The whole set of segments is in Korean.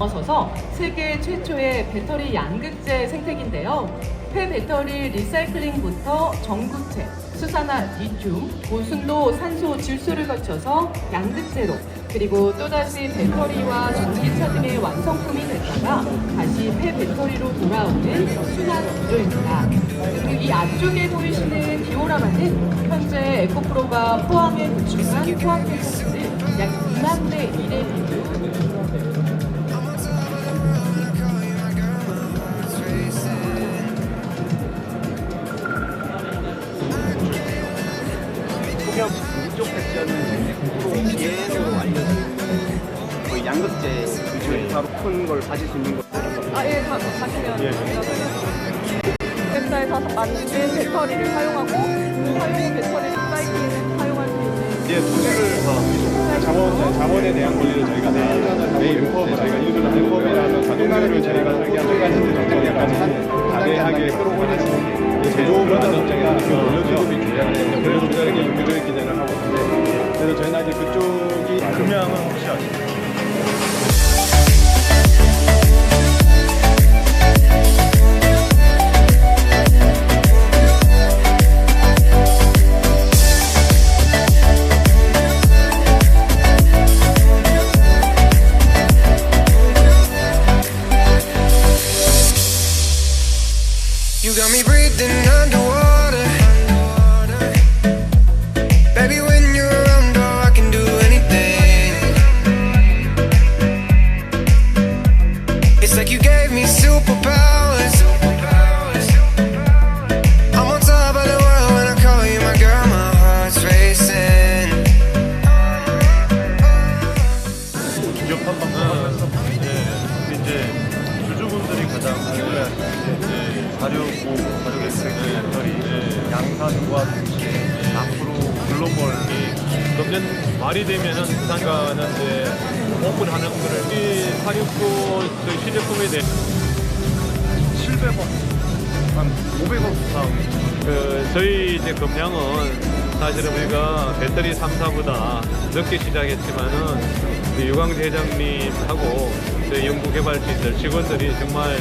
넘어서서 세계 최초의 배터리 양극재 생태계인데요. 폐배터리 리사이클링부터 전구체, 수산화 리튬, 고순도 산소 질소를 거쳐서 양극재로, 그리고 또다시 배터리와 전기차 등의 완성품이 됐다가 다시 폐배터리로 돌아오는 순환 구조입니다. 그리고 이 앞쪽에 보이시는 디오라마는 현재 에코프로가 포항에 구축한 포항 폐터리를 약 2만 대 1의 비율로 폭염 이쪽 패션은 100% 예로 알려진 거의 양극재 위주의 바로 큰 걸 가질 수 있는 거. 예, 가시면 제가 설명드릴게요. 웹사에서 만든 배터리를 사용하고 그 사용 배터리 리사이클을 사용할 수 있는 소재를 자원에 대한 권리를 저희가 저희가 이루는 인법이라는 자동차를 저희가 설계하는 정책까지 다대하게 끌어올리는 제조업을 하는 입장에서 근로조합이 주장하는 근로조합에게 유교적인 기대를 하고 있는데, 그래서 저희는 아직 그쪽이 금양은 혹시 아시나요? You got me breathing underwater. Baby, when you're around, girl, I can do anything. It's like you gave me superpowers. I'm on top of the world when I call you my girl. My heart's racing. 기업한 방법하면서 이제 주주분들이 가장 신뢰하시는 게 사료고 사료 엑스트랙트 배터리 양산과 동시에 앞으로 글로벌이 금년 말이 되면은 부산가는 이제 오픈하는 거를 이 사육고 그 시제품에 대해 700억 한 500억 이상 저희 이제 금양은 사실은 우리가 배터리 3사보다 늦게 시작했지만은 유광재 회장님하고 저희 연구개발진들 직원들이 정말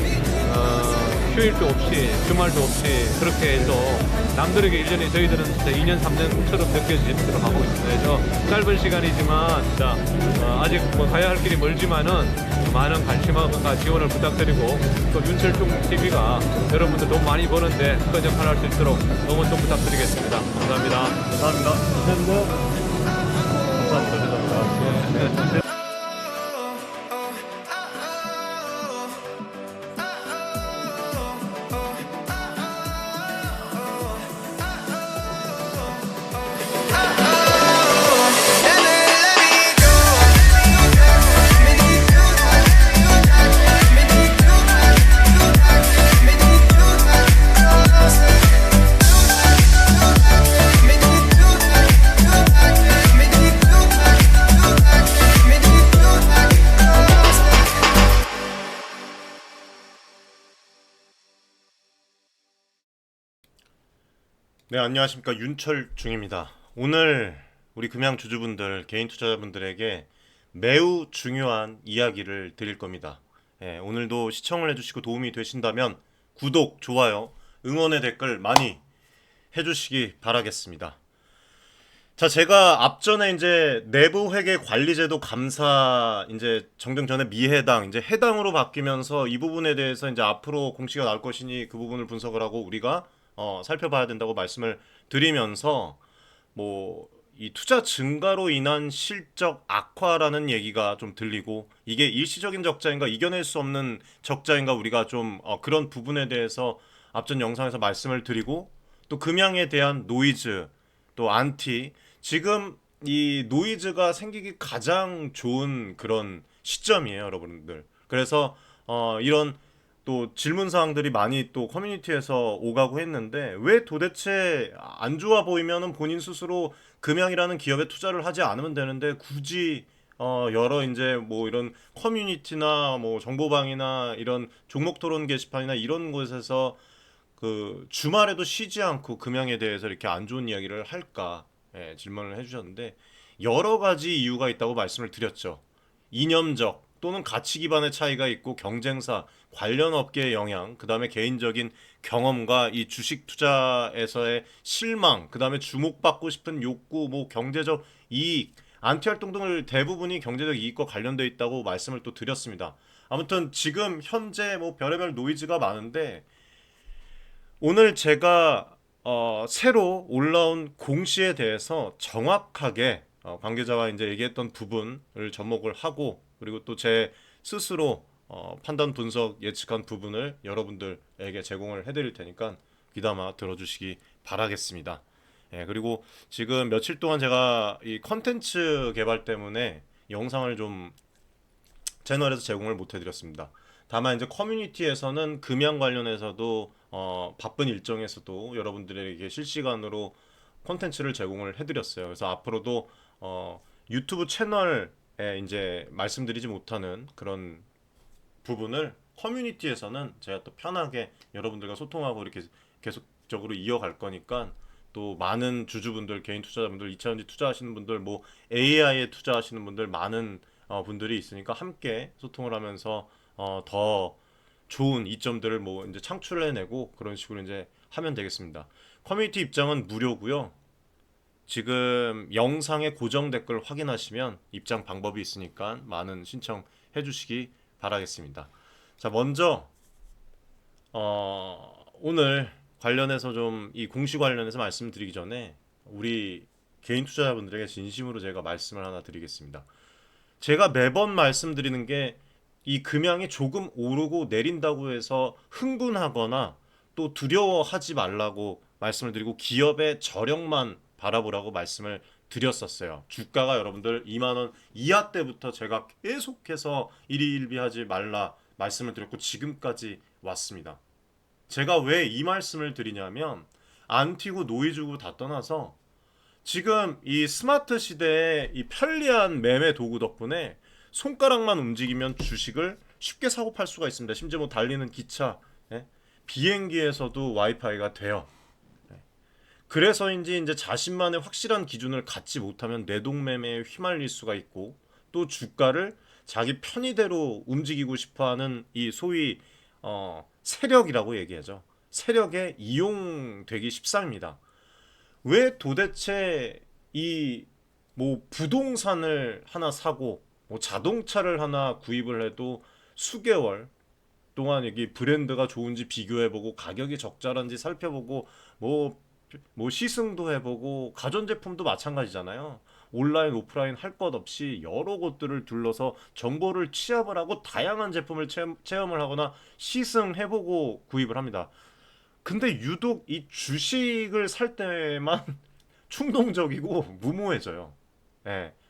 휴일도 없이 주말도 없이 그렇게 해서 남들에게 1년이 저희들은 진짜 2년 3년처럼 느껴지도록 하고 있습니다. 그래서 짧은 시간이지만 진짜 아직 뭐 가야 할 길이 멀지만은 많은 관심과 지원을 부탁드리고, 또 윤철중 TV가 여러분들 너무 많이 보는데 큰 역할을 할 수 있도록 응원 좀 부탁드리겠습니다. 감사합니다. 감사합니다. 감사합니다. 감사합니다. 네, 안녕하십니까. 윤철중입니다. 오늘 우리 금양 주주분들, 개인 투자자분들에게 매우 중요한 이야기를 드릴 겁니다. 오늘도 시청을 해주시고 도움이 되신다면 구독, 좋아요, 응원의 댓글 많이 해주시기 바라겠습니다. 자, 제가 앞전에 이제 내부회계 관리제도 감사 이제 정정 전에 미해당 이제 해당으로 바뀌면서 이 부분에 대해서 이제 앞으로 공시가 나올 것이니 그 부분을 분석을 하고 우리가 살펴봐야 된다고 말씀을 드리면서 뭐 이 투자 증가로 인한 실적 악화라는 얘기가 좀 들리고, 이게 일시적인 적자인가 이겨낼 수 없는 적자인가, 우리가 좀 그런 부분에 대해서 앞전 영상에서 말씀을 드리고, 또 금양에 대한 노이즈, 또 안티, 지금 이 노이즈가 생기기 가장 좋은 그런 시점이에요, 여러분들. 그래서 이런 또 질문 사항들이 많이 또 커뮤니티에서 오가고 했는데, 왜 도대체 안 좋아 보이면은 본인 스스로 금양이라는 기업에 투자를 하지 않으면 되는데 굳이 여러 이제 뭐 이런 커뮤니티나 뭐 정보방이나 이런 종목 토론 게시판이나 이런 곳에서 그 주말에도 쉬지 않고 금양에 대해서 이렇게 안 좋은 이야기를 할까 질문을 해주셨는데, 여러 가지 이유가 있다고 말씀을 드렸죠. 이념적, 또는 가치 기반의 차이가 있고 경쟁사, 관련 업계의 영향, 그다음에 개인적인 경험과 이 주식 투자에서의 실망, 그다음에 주목받고 싶은 욕구, 뭐 경제적 이익, 안티 활동 등을 대부분이 경제적 이익과 관련되어 있다고 말씀을 또 드렸습니다. 아무튼 지금 현재 뭐 별의별 노이즈가 많은데 오늘 제가 새로 올라온 공시에 대해서 정확하게 관계자와 이제 얘기했던 부분을 접목을 하고 그리고 또 제 스스로 판단 분석 예측한 부분을 여러분들에게 제공을 해드릴 테니까 귀담아 들어주시기 바라겠습니다. 예, 그리고 지금 며칠 동안 제가 이 컨텐츠 개발 때문에 영상을 좀 채널에서 제공을 못 해드렸습니다. 다만 이제 커뮤니티에서는 금양 관련해서도 바쁜 일정에서도 여러분들에게 실시간으로 콘텐츠를 제공을 해드렸어요. 그래서 앞으로도 유튜브 채널에 이제 말씀드리지 못하는 그런 부분을 커뮤니티에서는 제가 또 편하게 여러분들과 소통하고 이렇게 계속적으로 이어갈 거니까 또 많은 주주분들, 개인 투자자분들, 2차전지 투자하시는 분들, 뭐 AI에 투자하시는 분들 많은 분들이 있으니까 함께 소통을 하면서 더 좋은 이점들을 뭐 이제 창출해내고 그런 식으로 이제 하면 되겠습니다. 커뮤니티 입장은 무료고요. 지금 영상의 고정 댓글 확인하시면 입장 방법이 있으니까 많은 신청해 주시기 바라겠습니다. 자, 먼저 오늘 관련해서 좀 이 공시 관련해서 말씀드리기 전에 우리 개인 투자자분들에게 진심으로 제가 말씀을 하나 드리겠습니다. 제가 매번 말씀드리는 게 이 금양이 조금 오르고 내린다고 해서 흥분하거나 또 두려워하지 말라고 말씀을 드리고 기업의 저력만 바라보라고 말씀을 드렸었어요. 주가가 여러분들 2만 원 이하 때부터 제가 계속해서 일희일비하지 말라 말씀을 드렸고 지금까지 왔습니다. 제가 왜 이 말씀을 드리냐면 안티고 노이즈고 다 떠나서 지금 이 스마트 시대의 이 편리한 매매 도구 덕분에 손가락만 움직이면 주식을 쉽게 사고 팔 수가 있습니다. 심지어 뭐 달리는 기차, 비행기에서도 와이파이가 돼요. 그래서인지 이제 자신만의 확실한 기준을 갖지 못하면 내동매매에 휘말릴 수가 있고 또 주가를 자기 편의대로 움직이고 싶어하는 이 소위 세력이라고 얘기하죠. 세력에 이용되기 십상입니다. 왜 도대체 이 뭐 부동산을 하나 사고 뭐 자동차를 하나 구입을 해도 수개월 동안 여기 브랜드가 좋은지 비교해보고 가격이 적절한지 살펴보고 뭐 시승도 해보고 가전제품도 마찬가지잖아요. 온라인 오프라인 할 것 없이 여러 곳들을 둘러서 정보를 취합을 하고 다양한 제품을 체험을 하거나 시승해보고 구입을 합니다. 근데 유독 이 주식을 살 때만 충동적이고 무모해져요.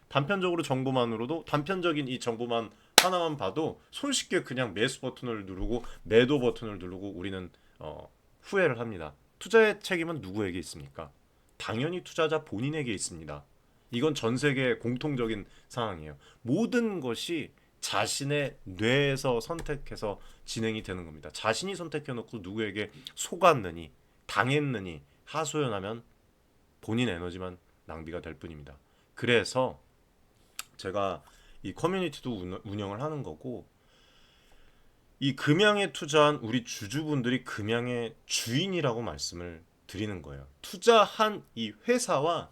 단편적으로 정보만으로도 단편적인 이 정보만 하나만 봐도 손쉽게 그냥 매수 버튼을 누르고 매도 버튼을 누르고 우리는 후회를 합니다. 투자의 책임은 누구에게 있습니까? 당연히 투자자 본인에게 있습니다. 이건 전 세계 공통적인 상황이에요. 모든 것이 자신의 뇌에서 선택해서 진행이 되는 겁니다. 자신이 선택해놓고 누구에게 속았느니 당했느니 하소연하면 본인 에너지만 낭비가 될 뿐입니다. 그래서 제가 이 커뮤니티도 운영을 하는 거고 이 금양에 투자한 우리 주주분들이 금양의 주인이라고 말씀을 드리는 거예요. 투자한 이 회사와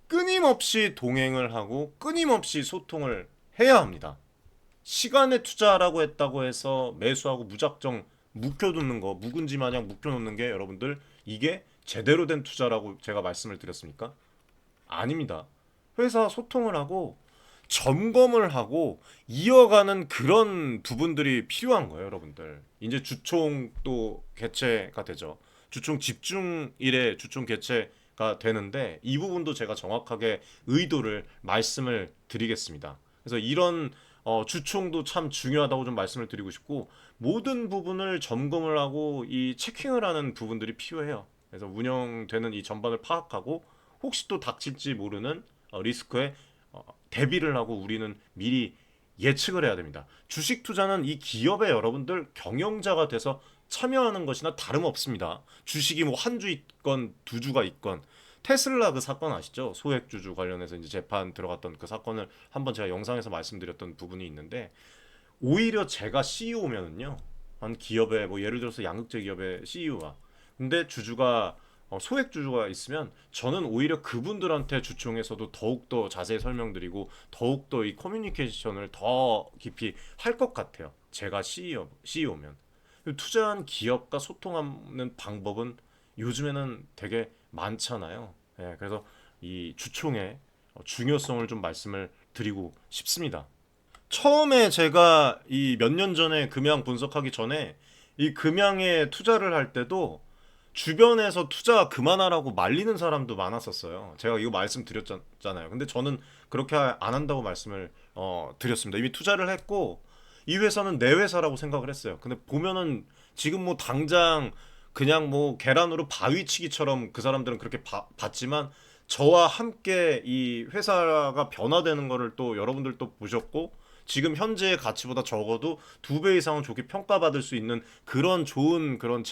끊임없이 동행을 하고 끊임없이 소통을 해야 합니다. 시간에 투자라고 했다고 해서 매수하고 무작정 묵혀두는 거, 묵은지 마냥 묵혀놓는 게 여러분들 이게 제대로 된 투자라고 제가 말씀을 드렸습니까? 아닙니다. 회사 소통을 하고 점검을 하고 이어가는 그런 부분들이 필요한 거예요, 여러분들. 이제 주총 또 개최가 되죠. 주총 집중일에 주총 개최가 되는데 이 부분도 제가 정확하게 의도를 말씀을 드리겠습니다. 그래서 이런 주총도 참 중요하다고 좀 말씀을 드리고 싶고 모든 부분을 점검을 하고 이 체킹을 하는 부분들이 필요해요. 그래서 운영되는 이 전반을 파악하고 혹시 또 닥칠지 모르는 리스크에 대비를 하고 우리는 미리 예측을 해야 됩니다. 주식 투자는 이 기업의 여러분들 경영자가 돼서 참여하는 것이나 다름없습니다. 주식이 뭐 한 주 있건 두 주가 있건 테슬라 그 사건 아시죠? 소액주주 관련해서 이제 재판 들어갔던 그 사건을 한번 제가 영상에서 말씀드렸던 부분이 있는데 오히려 제가 CEO면은요, 한 기업의 뭐 예를 들어서 양극재 기업의 CEO가, 근데 주주가 소액 주주가 있으면 저는 오히려 그분들한테 주총에서도 더욱더 자세히 설명드리고 더욱더 이 커뮤니케이션을 더 깊이 할 것 같아요. 제가 CEO면. 투자한 기업과 소통하는 방법은 요즘에는 되게 많잖아요. 예, 그래서 이 주총의 중요성을 좀 말씀을 드리고 싶습니다. 처음에 제가 이 몇 년 전에 금양 분석하기 전에 이 금양에 투자를 할 때도 주변에서 투자 그만하라고 말리는 사람도 많았었어요. 제가 이거 말씀드렸잖아요. 근데 저는 그렇게 안 한다고 말씀을 드렸습니다. 이미 투자를 했고 이 회사는 내 회사라고 생각을 했어요. 근데 보면은 지금 뭐 당장 그냥 뭐 계란으로 바위치기처럼 그 사람들은 그렇게 봤지만 저와 함께 이 회사가 변화되는 거를 또 여러분들도 보셨고 지금 현재의 가치보다 적어도 2배 이상은 좋게 평가받을 수 있는 그런 좋은 그런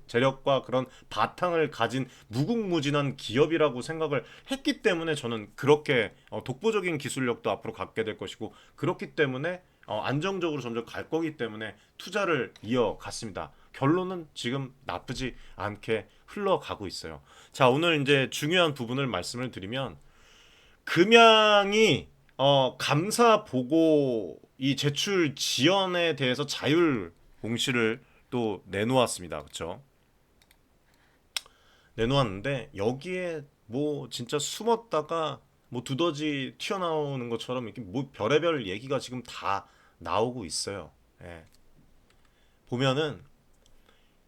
재력과 그런 바탕을 가진 무궁무진한 기업이라고 생각을 했기 때문에 저는 그렇게 독보적인 기술력도 앞으로 갖게 될 것이고 그렇기 때문에 안정적으로 점점 갈 거기 때문에 투자를 이어갔습니다. 결론은 지금 나쁘지 않게 흘러가고 있어요. 자, 오늘 이제 중요한 부분을 말씀을 드리면 금양이 감사 보고 이 제출 지연에 대해서 자율 공시를 또 내놓았습니다. 그렇죠? 내놓았는데 여기에 뭐 진짜 숨었다가 뭐 두더지 튀어나오는 것처럼 이렇게 뭐 별의별 얘기가 지금 다 나오고 있어요. 예. 보면은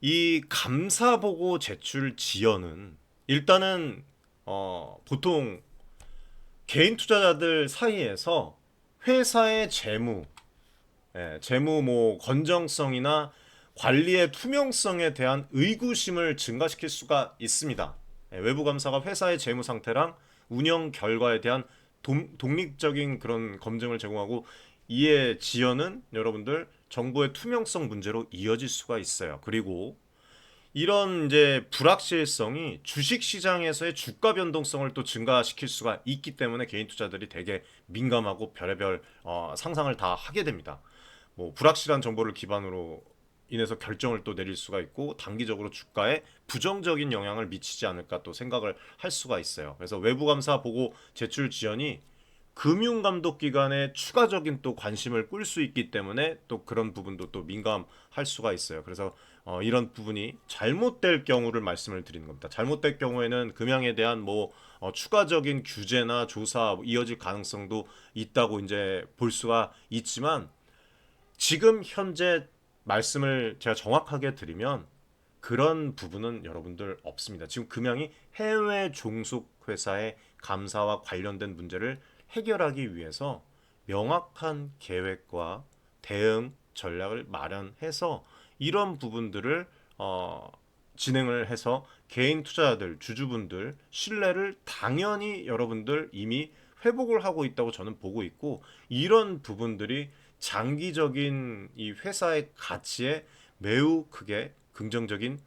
이 감사 보고 제출 지연은 일단은 보통 개인 투자자들 사이에서 회사의 재무, 재무 뭐 건정성이나 관리의 투명성에 대한 의구심을 증가시킬 수가 있습니다. 외부 감사가 회사의 재무 상태랑 운영 결과에 대한 독립적인 그런 검증을 제공하고 이에 지연은 여러분들 정보의 투명성 문제로 이어질 수가 있어요. 그리고 이런 이제 불확실성이 주식 시장에서의 주가 변동성을 또 증가시킬 수가 있기 때문에 개인 투자들이 되게 민감하고 별의별 상상을 다 하게 됩니다. 뭐 불확실한 정보를 기반으로 인해서 결정을 또 내릴 수가 있고 단기적으로 주가에 부정적인 영향을 미치지 않을까 또 생각을 할 수가 있어요. 그래서 외부 감사 보고 제출 지연이 금융감독기관의 추가적인 또 관심을 끌 수 있기 때문에 또 그런 부분도 또 민감할 수가 있어요. 그래서 이런 부분이 잘못될 경우를 말씀을 드리는 겁니다. 잘못될 경우에는 금양에 대한 뭐 추가적인 규제나 조사 이어질 가능성도 있다고 이제 볼 수가 있지만 지금 현재 말씀을 제가 정확하게 드리면 그런 부분은 여러분들 없습니다. 지금 금양이 해외 종속 회사의 감사와 관련된 문제를 해결하기 위해서 명확한 계획과 대응 전략을 마련해서 이런 부분들을 진행을 해서 개인 투자자들, 주주분들 신뢰를 당연히 여러분들 이미 회복을 하고 있다고 저는 보고 있고 이런 부분들이 장기적인 이 회사의 가치에 매우 크게 긍정적인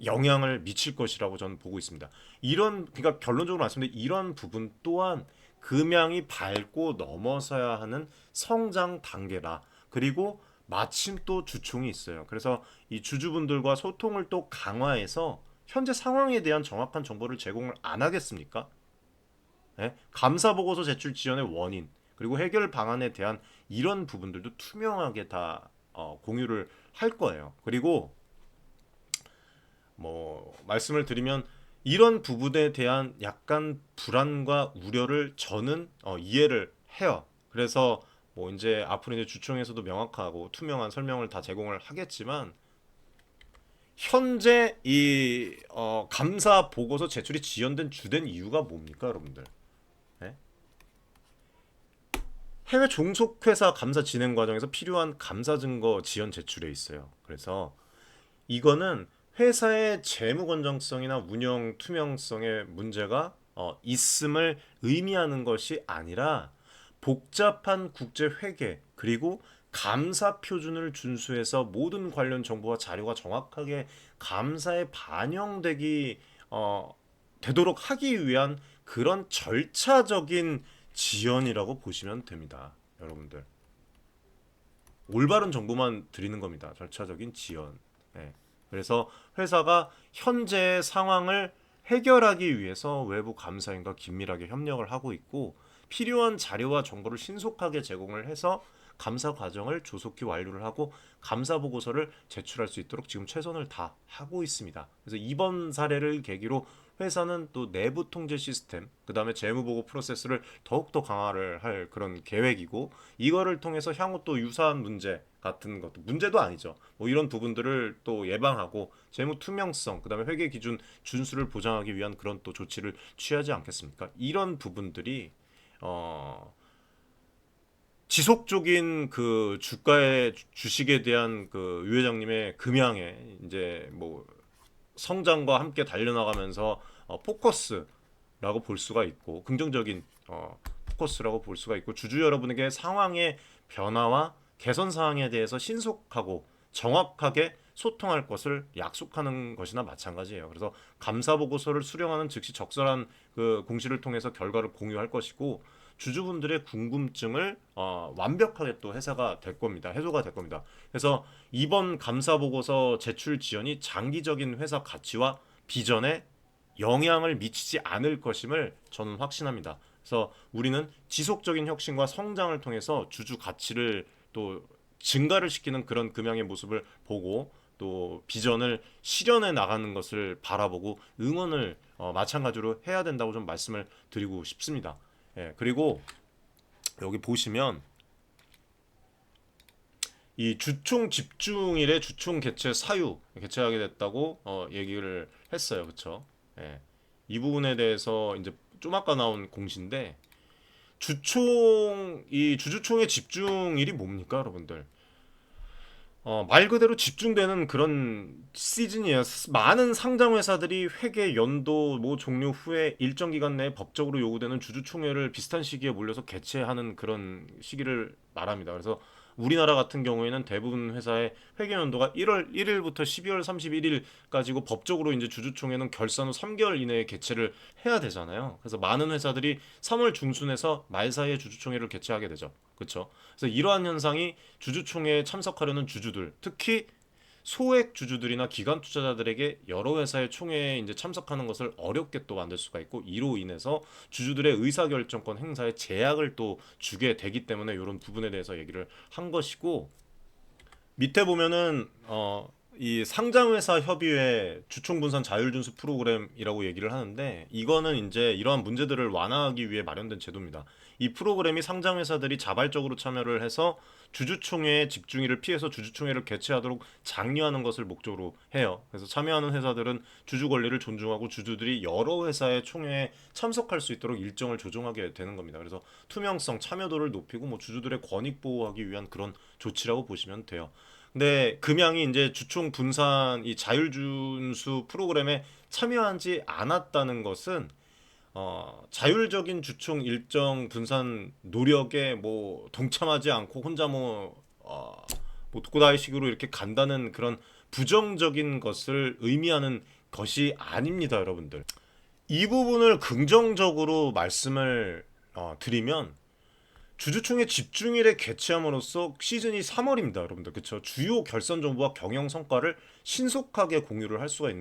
영향을 미칠 것이라고 저는 보고 있습니다. 그러니까 결론적으로 말씀드리면 이런 부분 또한 금양이 밟고 넘어서야 하는 성장 단계라. 그리고 마침 또 주총이 있어요. 그래서 이 주주분들과 소통을 또 강화해서 현재 상황에 대한 정확한 정보를 제공을 안 하겠습니까? 네? 감사 보고서 제출 지연의 원인 그리고 해결 방안에 대한 이런 부분들도 투명하게 다 공유를 할 거예요. 그리고 뭐 말씀을 드리면 이런 부분에 대한 약간 불안과 우려를 저는 이해를 해요. 그래서 뭐 이제 앞으로 이제 주총에서도 명확하고 투명한 설명을 다 제공을 하겠지만 현재 이 감사 보고서 제출이 지연된 주된 이유가 뭡니까, 여러분들? 네? 해외 종속회사 감사 진행 과정에서 필요한 감사 증거 지연 제출에 있어요. 그래서 이거는 회사의 재무 건정성이나 운영 투명성의 문제가 있음을 의미하는 것이 아니라 복잡한 국제 회계 그리고 감사 표준을 준수해서 모든 관련 정보와 자료가 정확하게 감사에 반영되기 되도록 하기 위한 그런 절차적인 지연이라고 보시면 됩니다, 여러분들. 올바른 정보만 드리는 겁니다. 절차적인 지연. 예. 그래서 회사가 현재의 상황을 해결하기 위해서 외부 감사인과 긴밀하게 협력을 하고 있고 필요한 자료와 정보를 신속하게 제공을 해서 감사 과정을 조속히 완료를 하고 감사 보고서를 제출할 수 있도록 지금 최선을 다하고 있습니다. 그래서 이번 사례를 계기로 회사는 또 내부 통제 시스템, 그 다음에 재무보고 프로세스를 더욱더 강화를 할 그런 계획이고 이거를 통해서 향후 또 유사한 문제 같은 것도 문제도 아니죠. 뭐 이런 부분들을 또 예방하고 재무 투명성, 그 다음에 회계 기준 준수를 보장하기 위한 그런 또 조치를 취하지 않겠습니까? 이런 부분들이 지속적인 그 주가의 주식에 대한 그 유 회장님의 금양에 이제 뭐 성장과 함께 달려나가면서 포커스라고 볼 수가 있고 긍정적인 포커스라고 볼 수가 있고 주주 여러분에게 상황의 변화와 개선 사항에 대해서 신속하고 정확하게 소통할 것을 약속하는 것이나 마찬가지예요. 그래서 감사 보고서를 수령하는 즉시 적절한 그 공시를 통해서 결과를 공유할 것이고 주주분들의 궁금증을 완벽하게 또 해소가 될 겁니다. 그래서 이번 감사 보고서 제출 지연이 장기적인 회사 가치와 비전에 영향을 미치지 않을 것임을 저는 확신합니다. 그래서 우리는 지속적인 혁신과 성장을 통해서 주주 가치를 또 증가를 시키는 그런 금양의 모습을 보고 또 비전을 실현해 나가는 것을 바라보고 응원을 마찬가지로 해야 된다고 좀 말씀을 드리고 싶습니다. 예, 그리고 여기 보시면 이 주총 집중일에 주총 개최 사유 개최하게 됐다고 얘기를 했어요. 그렇죠? 예. 이 부분에 대해서 이제 좀 아까 나온 공시인데 이 주주총의 집중일이 뭡니까, 여러분들? 말 그대로 집중되는 그런 시즌이에요. 많은 상장 회사들이 회계 연도 뭐 종료 후에 일정 기간 내에 법적으로 요구되는 주주총회를 비슷한 시기에 몰려서 개최하는 그런 시기를 말합니다. 그래서 우리나라 같은 경우에는 대부분 회사의 회계 연도가 1월 1일부터 12월 31일까지고 법적으로 이제 주주총회는 결산 후 3개월 이내에 개최를 해야 되잖아요. 그래서 많은 회사들이 3월 중순에서 말 사이에 주주총회를 개최하게 되죠. 그렇죠? 그래서 이러한 현상이 주주총회에 참석하려는 주주들, 특히 소액 주주들이나 기관 투자자들에게 여러 회사의 총회에 이제 참석하는 것을 어렵게 또 만들 수가 있고 이로 인해서 주주들의 의사결정권 행사에 제약을 또 주게 되기 때문에 이런 부분에 대해서 얘기를 한 것이고 밑에 보면은 이 상장회사 협의회 주총분산 자율준수 프로그램이라고 얘기를 하는데 이거는 이제 이러한 문제들을 완화하기 위해 마련된 제도입니다. 이 프로그램이 상장회사들이 자발적으로 참여를 해서 주주총회의 집중일을 피해서 주주총회를 개최하도록 장려하는 것을 목적으로 해요. 그래서 참여하는 회사들은 주주 권리를 존중하고 주주들이 여러 회사의 총회에 참석할 수 있도록 일정을 조정하게 되는 겁니다. 그래서 투명성, 참여도를 높이고 뭐 주주들의 권익 보호하기 위한 그런 조치라고 보시면 돼요. 근데 금양이 이제 주총 분산 이 자율준수 프로그램에 참여하지 않았다는 것은 자율적인 주총 일정 분산 노력에 뭐 동참하지 않고 혼자 뭐 독고다이식으로 이렇게 간다는 그런 부정적인 것을 의미하는 것이 아닙니다, 여러분들. 이 부분을 긍정적으로 말씀을 드리면 주주총회 집중일에 개최함으로써 시즌이 3월입니다, 여러분들. 그렇죠? 주요 결산 정보와 경영 성과를 신속하게 공유를 할 수가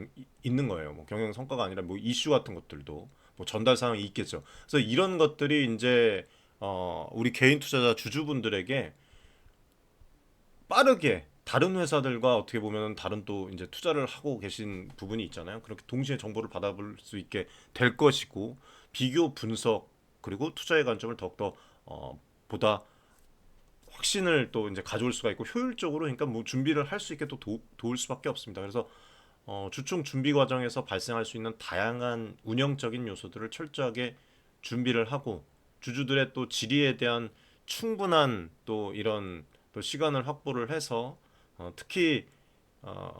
있는 거예요. 뭐 경영 성과가 아니라 뭐 이슈 같은 것들도 뭐 전달 사항이 있겠죠. 그래서 이런 것들이 이제 우리 개인 투자자 주주분들에게 빠르게 다른 회사들과 어떻게 보면 다른 또 이제 투자를 하고 계신 부분이 있잖아요. 그렇게 동시에 정보를 받아볼 수 있게 될 것이고 비교 분석 그리고 투자의 관점을 더욱더 보다 확신을 또 이제 가져올 수가 있고 효율적으로 그러니까 뭐 준비를 할 수 있게 또 도울 수밖에 없습니다. 그래서 주총 준비 과정에서 발생할 수 있는 다양한 운영적인 요소들을 철저하게 준비를 하고 주주들의 또 질의에 대한 충분한 또 이런 또 시간을 확보를 해서 특히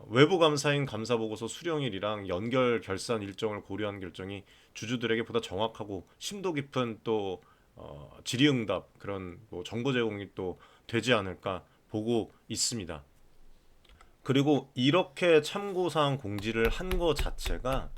외부 감사인 감사 보고서 수령일이랑 연결 결산 일정을 고려한 결정이 주주들에게 보다 정확하고 심도 깊은 또 질의응답 그런 뭐 정보 제공이 또 되지 않을까 보고 있습니다. 그리고 이렇게 참고사항 공지를 한 거 자체가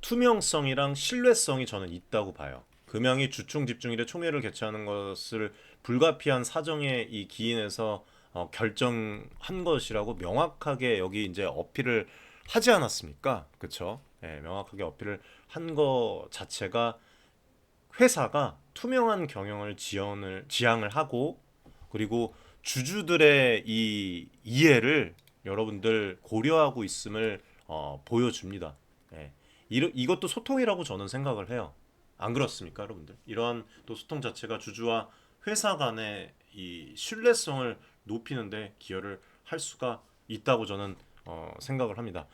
투명성이랑 신뢰성이 저는 있다고 봐요. 금양이 주총 집중일에 총회를 개최하는 것을 불가피한 사정에 이 기인해서 결정한 것이라고 명확하게 여기 이제 어필을 하지 않았습니까? 그렇죠? 예, 명확하게 어필을 한 거 자체가 회사가 투명한 경영을 지향을 하고 그리고 주주들의 이 이해를 여러분들 고려하고 있음을 보여줍니다. 예. 이것도 소통이라고 저는 생각을 해요. 안 그렇습니까, 여러분들? 이러한 또 소통 자체가 주주와 회사 간의 이 신뢰성을 높이는데 기여를 할 수가 있다고 저는 생각을 합니다.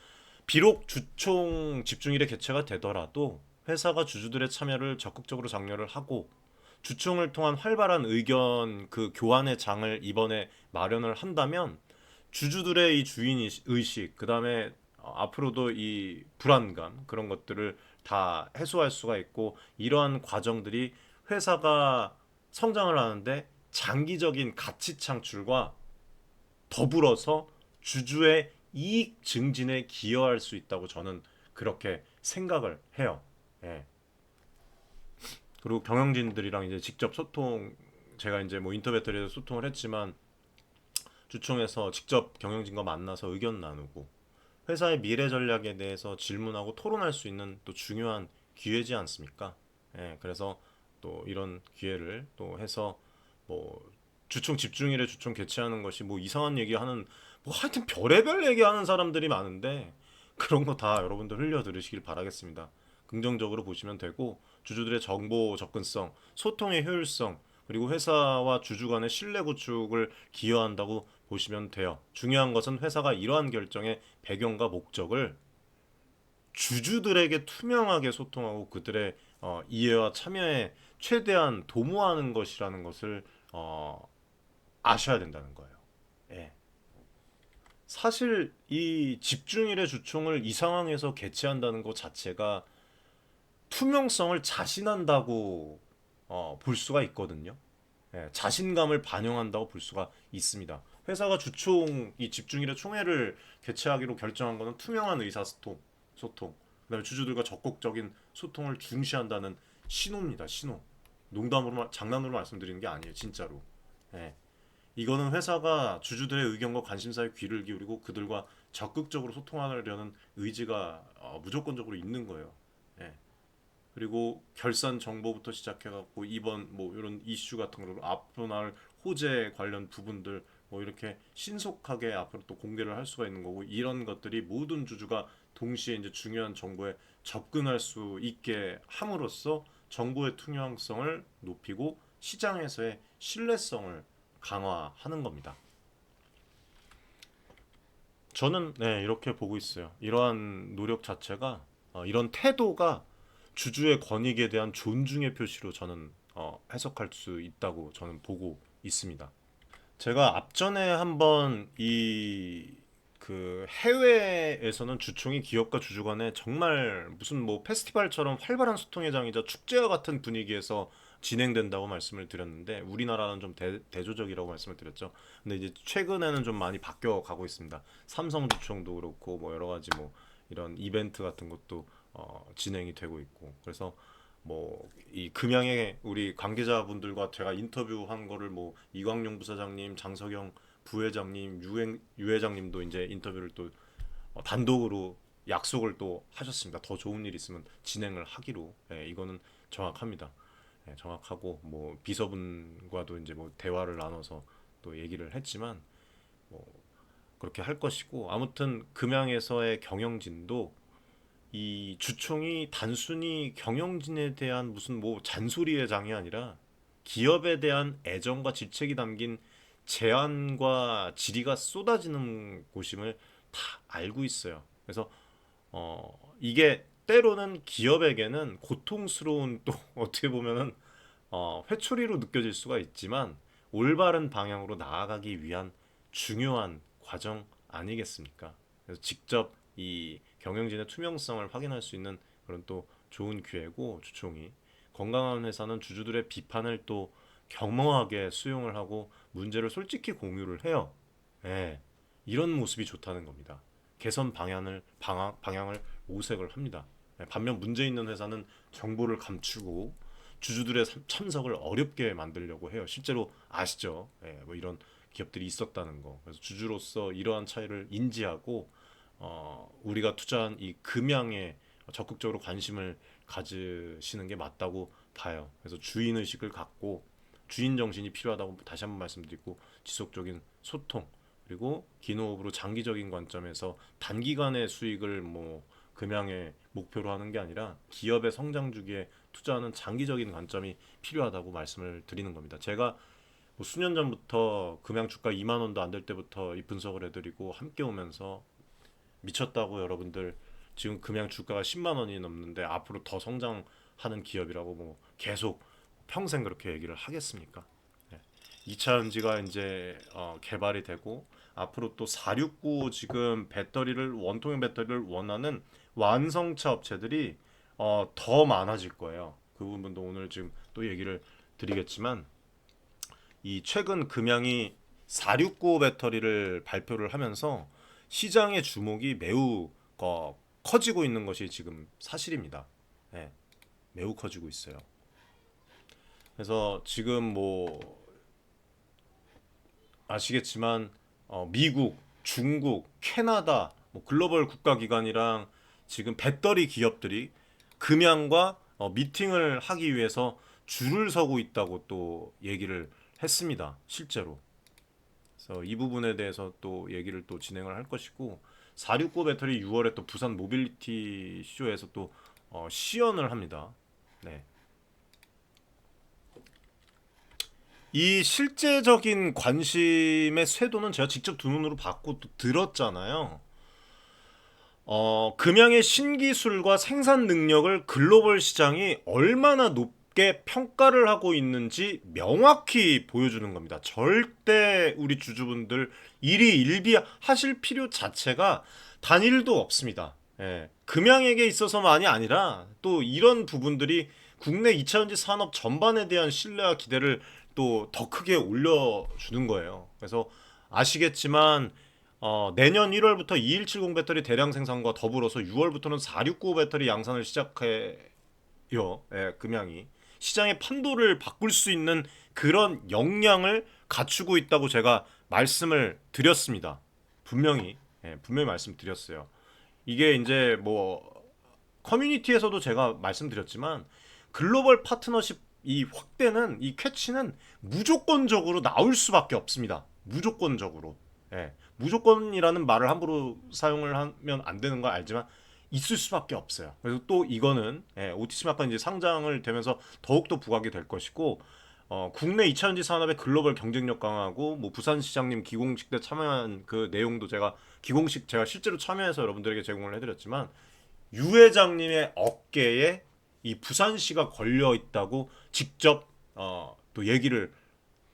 비록 주총 집중일에 개최가 되더라도 회사가 주주들의 참여를 적극적으로 장려를 하고 주총을 통한 활발한 의견 그 교환의 장을 이번에 마련을 한다면 주주들의 이 주인 의식 그다음에 앞으로도 이 불안감 그런 것들을 다 해소할 수가 있고 이러한 과정들이 회사가 성장을 하는데 장기적인 가치 창출과 더불어서 주주의 이익 증진에 기여할 수 있다고 저는 그렇게 생각을 해요. 예. 그리고 경영진들이랑 이제 직접 소통 제가 이제 뭐 인터 배터리에서 소통을 했지만 주총에서 직접 경영진과 만나서 의견 나누고 회사의 미래 전략에 대해서 질문하고 토론할 수 있는 또 중요한 기회지 않습니까? 예, 그래서 또 이런 기회를 또 해서 뭐 주총 집중일에 주총 개최하는 것이 뭐 이상한 얘기하는 뭐 하여튼 별의별 얘기하는 사람들이 많은데 그런 거 다 여러분들 흘려 들으시길 바라겠습니다. 긍정적으로 보시면 되고 주주들의 정보 접근성, 소통의 효율성 그리고 회사와 주주 간의 신뢰 구축을 기여한다고 보시면 돼요. 중요한 것은 회사가 이러한 결정의 배경과 목적을 주주들에게 투명하게 소통하고 그들의 이해와 참여에 최대한 도모하는 것이라는 것을 아셔야 된다는 거예요. 예. 사실 이 집중일의 주총을 이 상황에서 개최한다는 것 자체가 투명성을 자신한다고 볼 수가 있거든요. 예, 자신감을 반영한다고 볼 수가 있습니다. 회사가 주총 이 집중일의 총회를 개최하기로 결정한 것은 투명한 소통, 그다음에 주주들과 적극적인 소통을 중시한다는 신호입니다. 신호. 농담으로 장난으로 말씀드리는 게 아니에요. 진짜로. 예. 이거는 회사가 주주들의 의견과 관심사에 귀를 기울이고 그들과 적극적으로 소통하려는 의지가 무조건적으로 있는 거예요. 예. 그리고 결산 정보부터 시작해갖고 이번 뭐 이런 이슈 같은 거로 앞으로 나올 호재 관련 부분들 뭐 이렇게 신속하게 앞으로 또 공개를 할 수가 있는 거고 이런 것들이 모든 주주가 동시에 이제 중요한 정보에 접근할 수 있게 함으로써 정보의 투명성을 높이고 시장에서의 신뢰성을 강화하는 겁니다. 저는 이렇게 보고 있어요. 이러한 노력 자체가 이런 태도가 주주의 권익에 대한 존중의 표시로 저는 해석할 수 있다고 저는 보고 있습니다. 제가 앞전에 한번 그 해외에서는 주총이 기업과 주주 간에 정말 무슨 뭐 페스티벌처럼 활발한 소통의 장이자 축제와 같은 분위기에서 진행된다고 말씀을 드렸는데 우리나라는 좀 대조적이라고 말씀을 드렸죠. 근데 이제 최근에는 좀 많이 바뀌어 가고 있습니다. 삼성 주총도 그렇고 뭐 여러 가지 뭐 이런 이벤트 같은 것도 진행이 되고 있고 그래서 뭐 이 금양의 우리 관계자분들과 제가 인터뷰한 거를 뭐 이광용 부사장님, 장석영 부회장님, 유 회장님도 이제 인터뷰를 또 단독으로 약속을 또 하셨습니다. 더 좋은 일 있으면 진행을 하기로. 이거는 정확합니다. 정확하고 뭐 비서분과도 이제 뭐 대화를 나눠서 또 얘기를 했지만 뭐 그렇게 할 것이고 아무튼 금양에서의 경영진도 이 주총이 단순히 경영진에 대한 무슨 뭐 잔소리의 장이 아니라 기업에 대한 애정과 질책이 담긴 제안과 질의가 쏟아지는 곳임을 다 알고 있어요. 그래서 이게 때로는 기업에게는 고통스러운 또 어떻게 보면은 회초리로 느껴질 수가 있지만 올바른 방향으로 나아가기 위한 중요한 과정 아니겠습니까? 그래서 직접 이 경영진의 투명성을 확인할 수 있는 그런 또 좋은 기회고 주총이 건강한 회사는 주주들의 비판을 또 겸허하게 수용을 하고 문제를 솔직히 공유를 해요. 이런 모습이 좋다는 겁니다. 개선 방향을 모색을 합니다. 반면 문제 있는 회사는 정보를 감추고 주주들의 참석을 어렵게 만들려고 해요. 실제로 아시죠? 뭐 이런 기업들이 있었다는 거. 그래서 주주로서 이러한 차이를 인지하고 우리가 투자한 이 금양에 적극적으로 관심을 가지시는 게 맞다고 봐요. 그래서 주인 의식을 갖고 주인 정신이 필요하다고 다시 한번 말씀드리고, 지속적인 소통, 그리고 기노업으로 장기적인 관점에서 단기간의 수익을 뭐 금양의 목표로 하는 게 아니라 기업의 성장 주기에 투자하는 장기적인 관점이 필요하다고 말씀을 드리는 겁니다. 제가 뭐 수년 전부터 금양 주가 2만 원도 안 될 때부터 이 분석을 해드리고 함께 오면서 미쳤다고 여러분들, 지금 금양 주가가 10만 원이 넘는데 앞으로 더 성장하는 기업이라고 뭐 계속 평생 그렇게 얘기를 하겠습니까? 2차 전지가 이제 개발이 되고 앞으로 또 469 지금 배터리를, 원통형 배터리를 원하는 완성차 업체들이 더 많아질 거예요. 그 부분도 오늘 지금 또 얘기를 드리겠지만, 이 최근 금양이 469 배터리를 발표를 하면서 시장의 주목이 매우 커지고 있는 것이 지금 사실입니다. 네, 매우 커지고 있어요. 그래서 지금 뭐 아시겠지만 미국, 중국, 캐나다 뭐 글로벌 국가기관이랑 지금 배터리 기업들이 금양과 미팅을 하기 위해서 줄을 서고 있다고 또 얘기를 했습니다. 실제로. 그래서 이 부분에 대해서 또 얘기를 또 진행을 할 것이고, 469 배터리 6월에 또 부산 모빌리티 쇼에서 또 시연을 합니다. 네. 이 실제적인 관심의 쇄도는 제가 직접 두 눈으로 봤고 또 들었잖아요. 금양의 신기술과 생산 능력을 글로벌 시장이 얼마나 높게 평가를 하고 있는지 명확히 보여주는 겁니다. 절대 우리 주주분들 일희일비하실 필요 자체가 단일도 없습니다. 예. 금양에게 있어서만이 아니라 또 이런 부분들이 국내 2차전지 산업 전반에 대한 신뢰와 기대를 또 더 크게 올려주는 거예요. 그래서 아시겠지만 내년 1월부터 2170 배터리 대량 생산과 더불어서 6월부터는 4695 배터리 양산을 시작해요. 예, 금양이 시장의 판도를 바꿀 수 있는 그런 역량을 갖추고 있다고 제가 말씀을 드렸습니다. 분명히 말씀드렸어요. 이게 이제 뭐 커뮤니티에서도 제가 말씀드렸지만, 글로벌 파트너십 이 확대는, 이 캐치는 무조건적으로 나올 수밖에 없습니다. 무조건적으로. 예. 무조건이라는 말을 함부로 사용을 하면 안 되는 걸 알지만 있을 수밖에 없어요. 그래서 또 이거는 OTC마가 이제 상장을 되면서 더욱더 부각이 될 것이고, 국내 2차전지 산업의 글로벌 경쟁력 강화하고, 뭐 부산시장님 기공식 때 참여한 그 내용도 제가 실제로 참여해서 여러분들에게 제공을 해드렸지만, 유 회장님의 어깨에 이 부산시가 걸려 있다고 직접 또 얘기를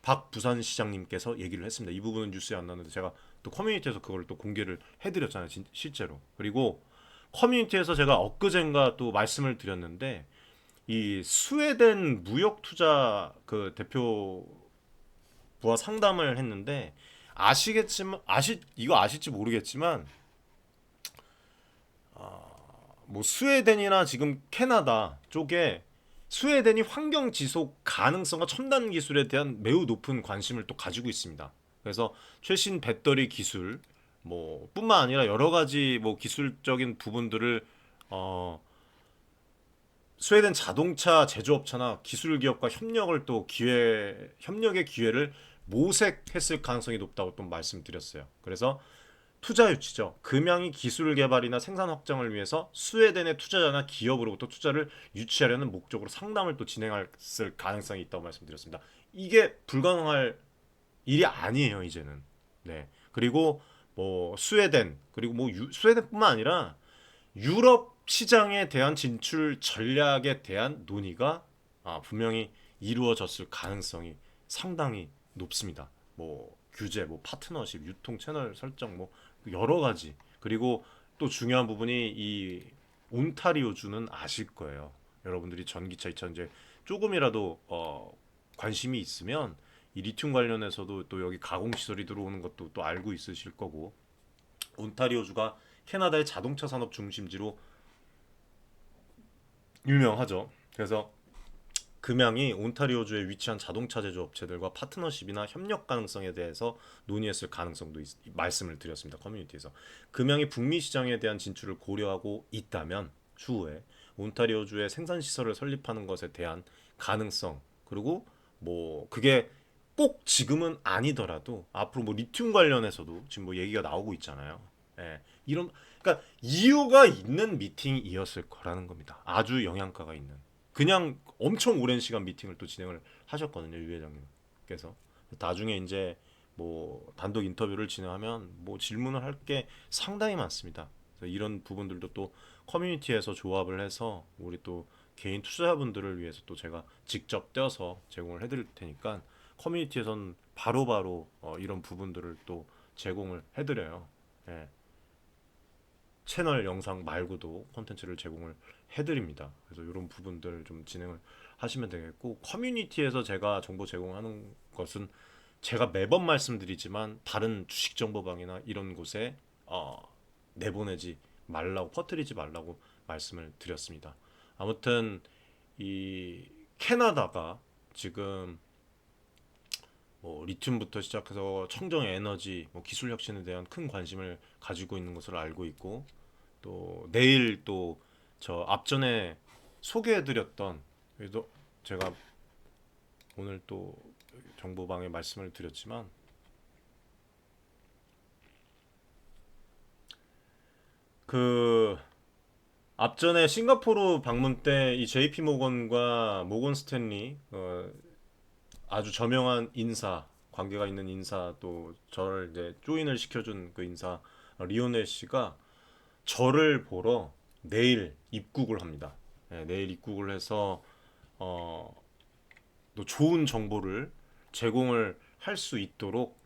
박 부산시장님께서 얘기를 했습니다. 이 부분은 뉴스에 안 나왔는데 제가 또 커뮤니티에서 그걸 또 공개를 해드렸잖아요, 실제로. 그리고 커뮤니티에서 제가 엊그젠가 또 말씀을 드렸는데, 이 스웨덴 무역투자 그 대표부와 상담을 했는데, 이거 아실지 모르겠지만 뭐 스웨덴이나 지금 캐나다 쪽에 스웨덴이 환경 지속 가능성과 첨단 기술에 대한 매우 높은 관심을 또 가지고 있습니다. 그래서 최신 배터리 기술 뭐 뿐만 아니라 여러 가지 뭐 기술적인 부분들을 스웨덴 자동차 제조업체나 기술 기업과 협력의 기회를 모색했을 가능성이 높다고 또 말씀드렸어요. 그래서 투자 유치죠. 금양이 기술 개발이나 생산 확장을 위해서 스웨덴의 투자자나 기업으로부터 투자를 유치하려는 목적으로 상담을 또 진행했을 가능성이 있다고 말씀드렸습니다. 이게 불가능할 일이 아니에요, 이제는. 네. 그리고 뭐 스웨덴, 그리고 뭐 스웨덴뿐만 아니라 유럽 시장에 대한 진출 전략에 대한 논의가 분명히 이루어졌을 가능성이 상당히 높습니다. 뭐 규제, 뭐 파트너십, 유통 채널 설정, 뭐 여러 가지. 그리고 또 중요한 부분이 이 온타리오주는 아실 거예요. 여러분들이 전기차 2차전지에 조금이라도 관심이 있으면 이 리튬 관련해서도 또 여기 가공 시설이 들어오는 것도 또 알고 있으실 거고, 온타리오주가 캐나다의 자동차 산업 중심지로 유명하죠. 그래서 금양이 온타리오주에 위치한 자동차 제조 업체들과 파트너십이나 협력 가능성에 대해서 논의했을 가능성도 말씀을 드렸습니다. 커뮤니티에서. 금양이 북미 시장에 대한 진출을 고려하고 있다면 추후에 온타리오주에 생산 시설을 설립하는 것에 대한 가능성, 그리고 뭐 그게 꼭 지금은 아니더라도 앞으로 뭐 리튬 관련해서도 지금 뭐 얘기가 나오고 있잖아요. 예, 이런 그러니까 이유가 있는 미팅이었을 거라는 겁니다. 아주 영향가가 있는. 그냥 엄청 오랜 시간 미팅을 또 진행을 하셨거든요, 유 회장님께서. 나중에 이제 뭐 단독 인터뷰를 진행하면 뭐 질문을 할 게 상당히 많습니다. 그래서 이런 부분들도 또 커뮤니티에서 조합을 해서 우리 또 개인 투자자분들을 위해서 또 제가 직접 떼어서 제공을 해드릴 테니까 커뮤니티에선 바로바로 이런 부분들을 또 제공을 해드려요. 예. 채널 영상 말고도 콘텐츠를 제공을 해드립니다. 그래서 이런 부분들 좀 진행을 하시면 되겠고, 커뮤니티에서 제가 정보 제공하는 것은 제가 매번 말씀드리지만 다른 주식 정보방이나 이런 곳에 내보내지 말라고, 퍼뜨리지 말라고 말씀을 드렸습니다. 아무튼 이 캐나다가 지금 뭐 리튬부터 시작해서 청정 에너지, 뭐 기술 혁신에 대한 큰 관심을 가지고 있는 것을 알고 있고, 또 내일 또 저 앞전에 소개해드렸던, 그래도 제가 오늘 또 정보방에 말씀을 드렸지만 그 앞전에 싱가포르 방문 때 이 JP 모건과 모건 스탠리 아주 저명한 인사, 관계가 있는 인사, 또 저를 이제 조인을 시켜준 그 인사 리오넬 씨가 저를 보러 내일 입국을 합니다. 네, 내일 입국을 해서 또 좋은 정보를 제공을 할 수 있도록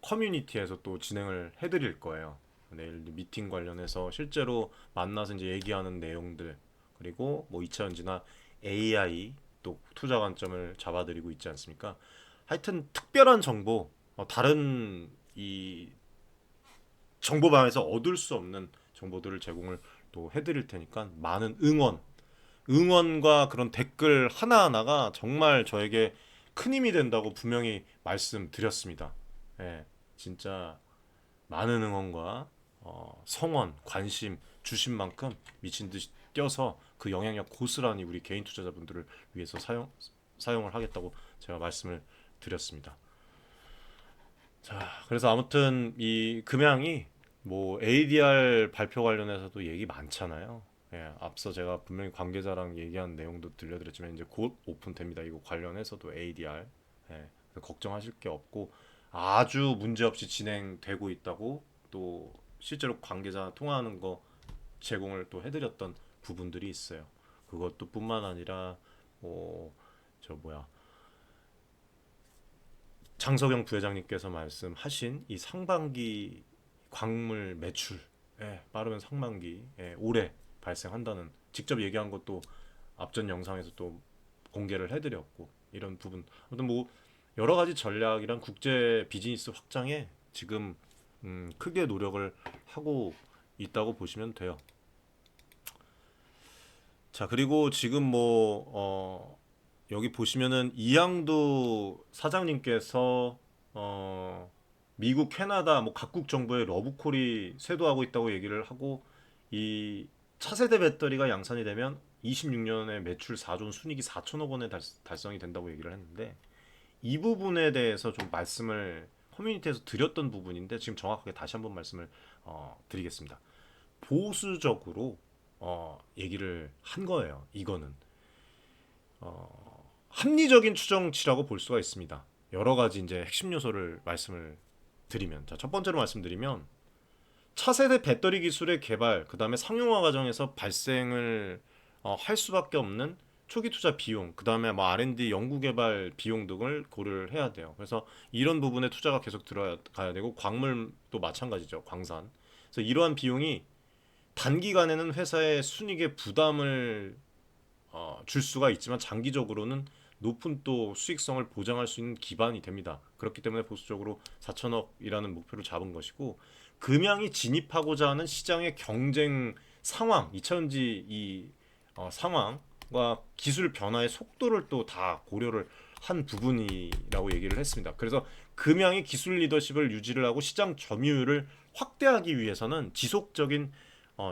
커뮤니티에서 또 진행을 해드릴 거예요. 내일 미팅 관련해서 실제로 만나서 이제 얘기하는 내용들, 그리고 뭐 2차전지나 AI 또 투자 관점을 잡아드리고 있지 않습니까? 하여튼 특별한 정보, 다른 이 정보방에서 얻을 수 없는 정보들을 제공을 또 해드릴 테니까 많은 응원과 그런 댓글 하나하나가 정말 저에게 큰 힘이 된다고 분명히 말씀드렸습니다. 예, 진짜 많은 응원과 성원, 관심 주신 만큼 미친 듯이 뛰어서 그 영향력 고스란히 우리 개인 투자자분들을 위해서 사용을 하겠다고 제가 말씀을 드렸습니다. 자, 그래서 아무튼 이 금양이 뭐 ADR 발표 관련해서도 얘기 많잖아요. 예, 앞서 제가 분명히 관계자랑 얘기한 내용도 들려드렸지만 이제 곧 오픈됩니다. 이거 관련해서도 ADR. 예, 걱정하실 게 없고 아주 문제없이 진행되고 있다고, 또 실제로 관계자 통화하는 거 제공을 또 해드렸던 부분들이 있어요. 그것도 뿐만 아니라 장석영 부회장님께서 말씀하신 이 상반기 광물 매출, 빠르면 상반기 올해 발생한다는 직접 얘기한 것도 앞전 영상에서 또 공개를 해드렸고, 이런 부분 아무튼 뭐 여러 가지 전략이랑 국제 비즈니스 확장에 지금 크게 노력을 하고 있다고 보시면 돼요. 자, 그리고 지금 뭐 여기 보시면은 이양도 사장님께서 미국, 캐나다 뭐 각국 정부의 러브콜이 쇄도하고 있다고 얘기를 하고, 이 차세대 배터리가 양산이 되면 26년에 매출 4조, 순이익이 4천억 원에 달성이 된다고 얘기를 했는데, 이 부분에 대해서 좀 말씀을 커뮤니티에서 드렸던 부분인데 지금 정확하게 다시 한번 말씀을 드리겠습니다. 보수적으로 얘기를 한 거예요. 이거는 합리적인 추정치라고 볼 수가 있습니다. 여러 가지 이제 핵심 요소를 말씀을 드리면, 자, 첫 번째로 말씀드리면 차세대 배터리 기술의 개발, 그 다음에 상용화 과정에서 발생을 할 수밖에 없는 초기 투자 비용, 그 다음에 뭐 R&D 연구개발 비용 등을 고려를 해야 돼요. 그래서 이런 부분에 투자가 계속 들어가야 되고, 광물도 마찬가지죠. 광산. 그래서 이러한 비용이 단기간에는 회사의 순이익에 부담을 줄 수가 있지만 장기적으로는 높은 또 수익성을 보장할 수 있는 기반이 됩니다. 그렇기 때문에 보수적으로 4천억이라는 목표를 잡은 것이고, 금양이 진입하고자 하는 시장의 경쟁 상황, 2차전지 이 상황, 기술 변화의 속도를 또 다 고려를 한 부분이라고 얘기를 했습니다. 그래서 금양이 기술 리더십을 유지를 하고 시장 점유율을 확대하기 위해서는 지속적인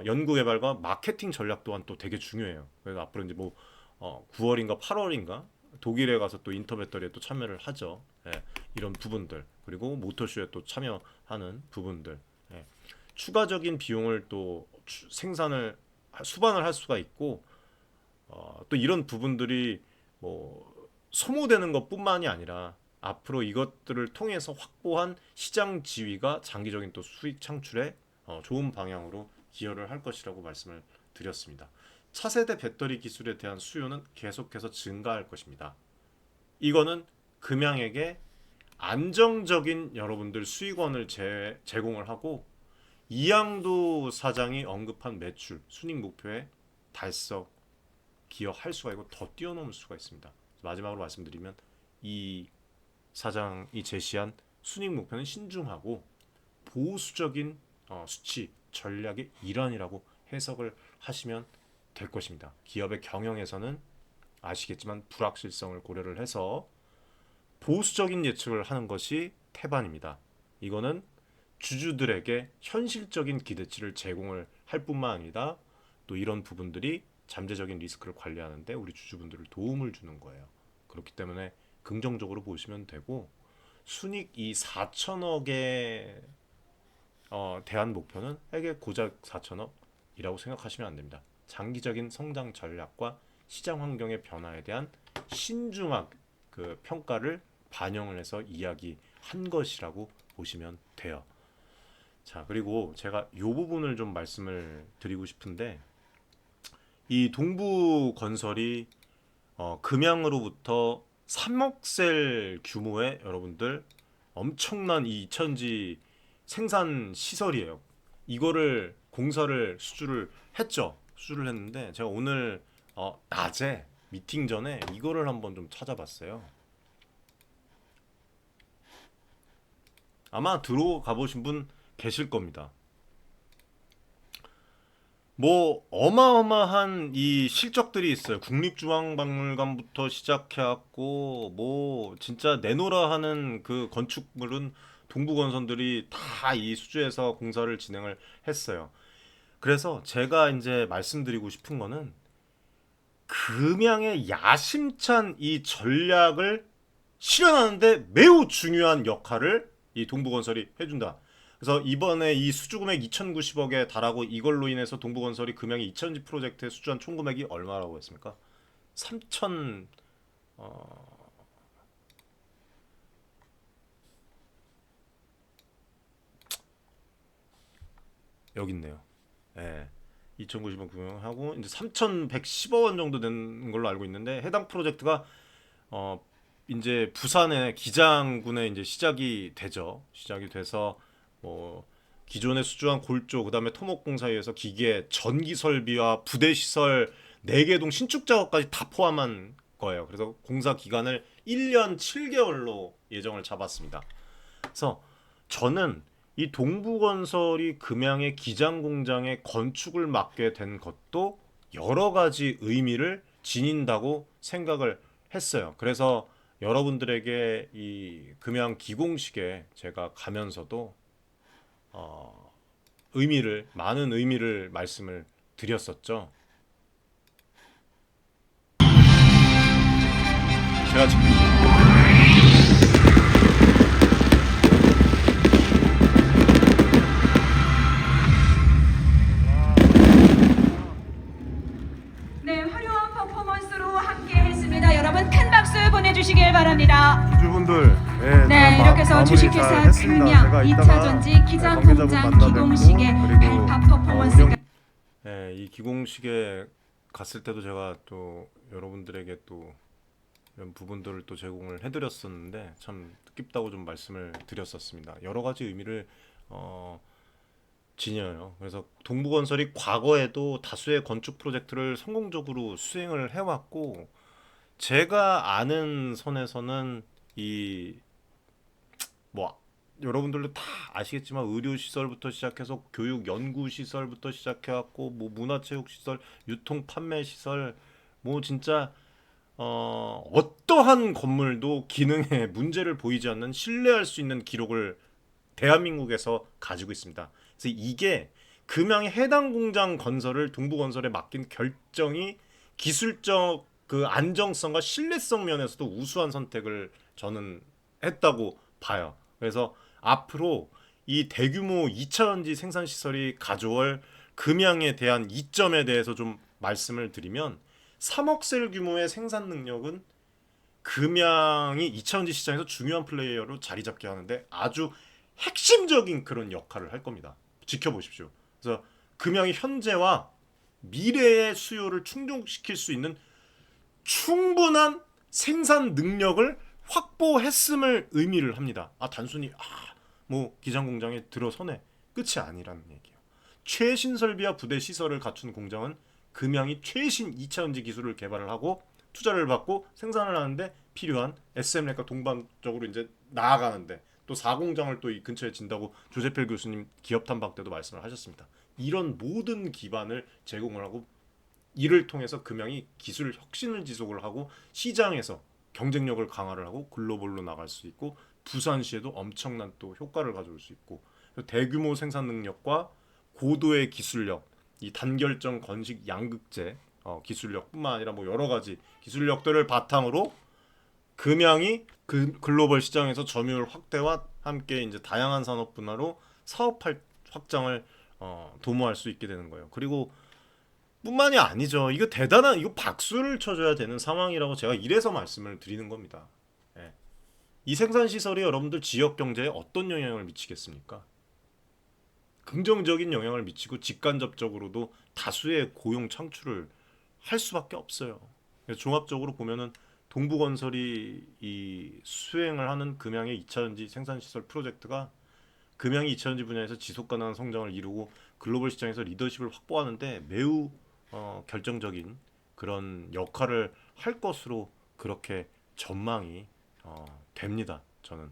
연구 개발과 마케팅 전략 또한 또 되게 중요해요. 그래서 앞으로 이제 뭐 9월인가 8월인가 독일에 가서 또 인터 배터리에 또 참여를 하죠. 예, 이런 부분들 그리고 모터쇼에 또 참여하는 부분들 추가적인 비용을 또 생산을 수반을 할 수가 있고 또 이런 부분들이 뭐 소모되는 것뿐만이 아니라 앞으로 이것들을 통해서 확보한 시장 지위가 장기적인 또 수익 창출에 좋은 방향으로 기여를 할 것이라고 말씀을 드렸습니다. 차세대 배터리 기술에 대한 수요는 계속해서 증가할 것입니다. 이거는 금양에게 안정적인 여러분들 수익원을 제공을 하고 이양도 사장이 언급한 매출, 순익 목표에 달성 기여할 수가 있고 더 뛰어넘을 수가 있습니다. 마지막으로 말씀드리면 이 사장이 제시한 순익 목표는 신중하고 보수적인 수치 전략의 일환이라고 해석을 하시면 될 것입니다. 기업의 경영에서는 아시겠지만 불확실성을 고려를 해서 보수적인 예측을 하는 것이 태반입니다. 이거는 주주들에게 현실적인 기대치를 제공을 할 뿐만 아니라 또 이런 부분들이 잠재적인 리스크를 관리하는데 우리 주주분들을 도움을 주는 거예요. 그렇기 때문에 긍정적으로 보시면 되고 순익 이 4천억에 대한 목표는 회계 고작 4천억이라고 생각하시면 안 됩니다. 장기적인 성장 전략과 시장 환경의 변화에 대한 신중한 그 평가를 반영을 해서 이야기한 것이라고 보시면 돼요. 자, 그리고 제가 이 부분을 좀 말씀을 드리고 싶은데 이 동부건설이 금양으로부터 3억 셀 규모의 여러분들 엄청난 이 2천지 생산 시설이에요. 이거를 공사를 수주를 했는데 제가 오늘 낮에 미팅 전에 이거를 한번 좀 찾아봤어요. 아마 들어가 보신 분 계실 겁니다. 뭐 어마어마한 이 실적들이 있어요. 국립중앙박물관부터 시작해갖고 뭐 진짜 내노라 하는 그 건축물은 동부건설들이 다 이 수주에서 공사를 진행을 했어요. 그래서 제가 이제 말씀드리고 싶은 거는 금양의 야심찬 이 전략을 실현하는데 매우 중요한 역할을 이 동부건설이 해준다. 그래서 이번에 이 수주금액 2,090억에 달하고 이걸로 인해서 동부건설이 금양의 2천지 프로젝트에 수주한 총 금액이 얼마라고 했습니까? 3천 여기 있네요. 예. 2,090억 금액하고 이제 3,110억 원 정도 된 걸로 알고 있는데 해당 프로젝트가 이제 부산의 기장군에 이제 시작이 되죠. 시작이 돼서 뭐 기존에 수주한 골조 그다음에 토목공사에서 기계, 전기 설비와 부대 시설 4개 동 신축 작업까지 다 포함한 거예요. 그래서 공사 기간을 1년 7개월로 예정을 잡았습니다. 그래서 저는 이 동부건설이 금양의 기장공장의 건축을 맡게 된 것도 여러 가지 의미를 지닌다고 생각을 했어요. 그래서 여러분들에게 이 금양 기공식에 제가 가면서도 많은 의미를 말씀을 드렸었죠. 제가 지금 네, 화려한 퍼포먼스로 함께 했습니다. 여러분 큰 박수 보내주시길 바랍니다. 주주분들, 네, 이렇게 해서 주식회사 금양 2차 전지 기장공장 기공식의 발파 퍼포먼스가 이 기공식에 갔을 때도 제가 또 여러분들에게 또 이런 부분들을 또 제공을 해드렸었는데 참 뜻깊다고 좀 말씀을 드렸었습니다. 여러 가지 의미를 지녀요. 그래서 동부건설이 과거에도 다수의 건축 프로젝트를 성공적으로 수행을 해왔고 제가 아는 선에서는 이 뭐 여러분들도 다 아시겠지만 의료 시설부터 시작해서 교육 연구 시설부터 시작해왔고 뭐 문화체육 시설, 유통 판매 시설 뭐 진짜 어떠한 건물도 기능에 문제를 보이지 않는 신뢰할 수 있는 기록을 대한민국에서 가지고 있습니다. 그래서 이게 금양의 해당 공장 건설을 동부건설에 맡긴 결정이 기술적 그 안정성과 신뢰성 면에서도 우수한 선택을 저는 했다고 봐요. 그래서 앞으로 이 대규모 2차 전지 생산 시설이 가져올 금양에 대한 이점에 대해서 좀 말씀을 드리면 3억 셀 규모의 생산 능력은 금양이 2차 전지 시장에서 중요한 플레이어로 자리 잡게 하는데 아주 핵심적인 그런 역할을 할 겁니다. 지켜보십시오. 그래서 금양이 현재와 미래의 수요를 충족시킬 수 있는 충분한 생산 능력을 확보했음을 의미를 합니다. 단순히 뭐 기장 공장에 들어서네 끝이 아니라는 얘기예요. 최신 설비와 부대 시설을 갖춘 공장은 금양이 최신 2차 전지 기술을 개발을 하고 투자를 받고 생산을 하는데 필요한 SM랩과 동반적으로 이제 나아가는데 또 4공장을 또 이 근처에 진다고 조세필 교수님 기업 탐방 때도 말씀을 하셨습니다. 이런 모든 기반을 제공을 하고 이를 통해서 금양이 기술 혁신을 지속을 하고 시장에서 경쟁력을 강화를 하고 글로벌로 나갈 수 있고 부산시에도 엄청난 또 효과를 가져올 수 있고 대규모 생산 능력과 고도의 기술력, 이 단결정 건식 양극재 기술력뿐만 아니라 뭐 여러 가지 기술력들을 바탕으로 금양이 그 글로벌 시장에서 점유율 확대와 함께 이제 다양한 산업 분야로 사업 확장을 도모할 수 있게 되는 거예요. 그리고 뿐만이 아니죠. 이거 대단한 이거 박수를 쳐줘야 되는 상황이라고 제가 이래서 말씀을 드리는 겁니다. 예. 이 생산 시설이 여러분들 지역 경제에 어떤 영향을 미치겠습니까? 긍정적인 영향을 미치고 직간접적으로도 다수의 고용 창출을 할 수밖에 없어요. 그래서 종합적으로 보면은 동부건설이 이 수행을 하는 금양의 2차전지 생산시설 프로젝트가 금양이 2차전지 분야에서 지속가능한 성장을 이루고 글로벌 시장에서 리더십을 확보하는데 매우 결정적인 그런 역할을 할 것으로 그렇게 전망이 됩니다. 저는.